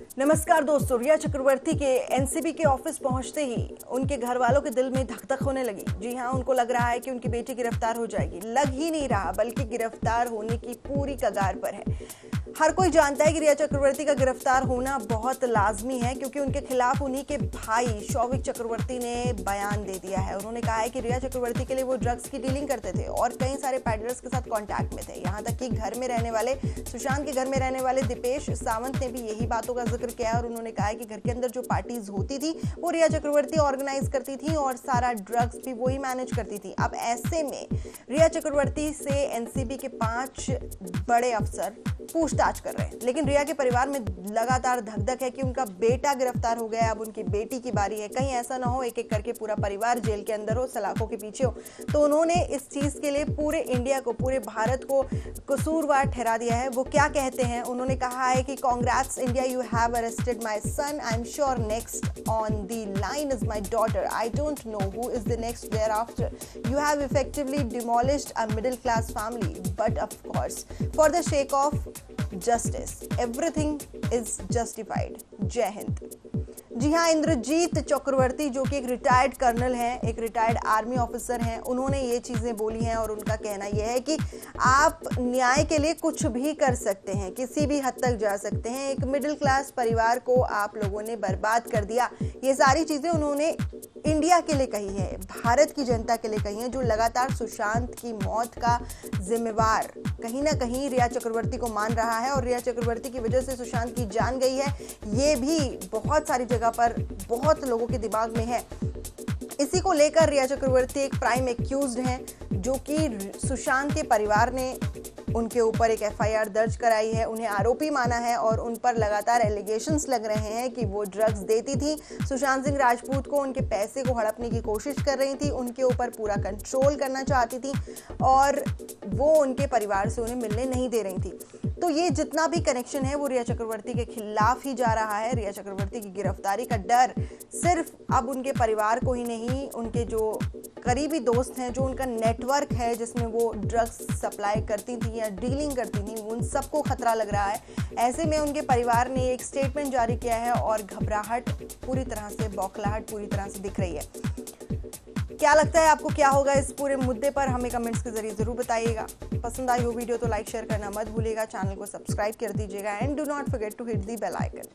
नमस्कार दोस्तों, रिया चक्रवर्ती के एनसीबी के ऑफिस पहुंचते ही उनके घर वालों के दिल में धक धक होने लगी। जी हां, उनको लग रहा है कि उनकी बेटी गिरफ्तार हो जाएगी। लग ही नहीं रहा, बल्कि गिरफ्तार होने की पूरी कगार पर है। हर कोई जानता है कि रिया चक्रवर्ती का गिरफ्तार होना बहुत लाजमी है, क्योंकि उनके खिलाफ उन्हीं के भाई शौविक चक्रवर्ती ने बयान दे दिया है। उन्होंने कहा है कि रिया चक्रवर्ती के लिए वो ड्रग्स की डीलिंग करते थे और कई सारे पैडलर्स के साथ कांटेक्ट में थे। यहाँ तक कि घर में रहने वाले सुशांत के घर में रहने वाले दीपेश सावंत ने भी यही बातों का जिक्र किया और उन्होंने कहा है कि घर के अंदर जो पार्टीज होती थी वो रिया चक्रवर्ती ऑर्गेनाइज करती थी और सारा ड्रग्स भी वही मैनेज करती थी। अब ऐसे में रिया चक्रवर्ती से एनसीबी के 5 बड़े अफसर पूछताछ कर रहे हैं, लेकिन रिया के परिवार में लगातार धक-धक है कि उनका बेटा गिरफ्तार हो गया, अब उनकी बेटी की बारी है। कहीं ऐसा ना हो एक एक करके पूरा परिवार जेल के अंदर हो, सलाखों के पीछे हो। तो उन्होंने इस चीज के लिए पूरे इंडिया को, पूरे भारत को कसूरवार ठहरा दिया है। वो क्या कहते हैं? उन्होंने कहा है कि congrats India, you have arrested my son. I am sure next on the line is my daughter. I don't know who is the next there after. You have effectively demolished a middle class family, but of course for the sake of justice everything is justified. जय हिंद। जी हाँ, इंद्रजीत चक्रवर्ती जो कि एक retired colonel हैं, एक retired army officer हैं, उन्होंने ये चीज़ें बोली हैं और उनका कहना यह है कि आप न्याय के लिए कुछ भी कर सकते हैं, किसी भी हद तक जा सकते हैं। एक मिडिल क्लास परिवार को आप लोगों ने बर्बाद कर दिया। ये सारी चीज़ें उन्होंने इंडिया के लिए कही है, भारत की जनता के लिए कही है, जो लगातार सुशांत की मौत का जिम्मेवार कहीं ना कहीं रिया चक्रवर्ती को मान रहा है और रिया चक्रवर्ती की वजह से सुशांत की जान गई है। ये भी बहुत सारी जगह पर बहुत लोगों के दिमाग में है। इसी को लेकर रिया चक्रवर्ती एक प्राइम एक्यूज्ड हैं, जो कि सुशांत के परिवार ने उनके ऊपर एक एफआईआर दर्ज कराई है, उन्हें आरोपी माना है और उन पर लगातार एलिगेशंस लग रहे हैं कि वो ड्रग्स देती थी, सुशांत सिंह राजपूत को उनके पैसे को हड़पने की कोशिश कर रही थी, उनके ऊपर पूरा कंट्रोल करना चाहती थी और वो उनके परिवार से उन्हें मिलने नहीं दे रही थी। तो ये जितना भी कनेक्शन है वो रिया चक्रवर्ती के खिलाफ ही जा रहा है। रिया चक्रवर्ती की गिरफ्तारी का डर सिर्फ अब उनके परिवार को ही नहीं, उनके जो करीबी दोस्त हैं, जो उनका नेटवर्क है जिसमें वो ड्रग्स सप्लाई करती थी या डीलिंग करती थी, उन सबको खतरा लग रहा है। ऐसे में उनके परिवार ने एक स्टेटमेंट जारी किया है और घबराहट पूरी तरह से, बौखलाहट पूरी तरह से दिख रही है। क्या लगता है आपको, क्या होगा इस पूरे मुद्दे पर? हमें कमेंट्स के जरिए जरूर बताइएगा। पसंद आई हो वीडियो तो लाइक शेयर करना मत भूलिएगा, चैनल को सब्सक्राइब कर दीजिएगा and do not forget to hit the bell icon.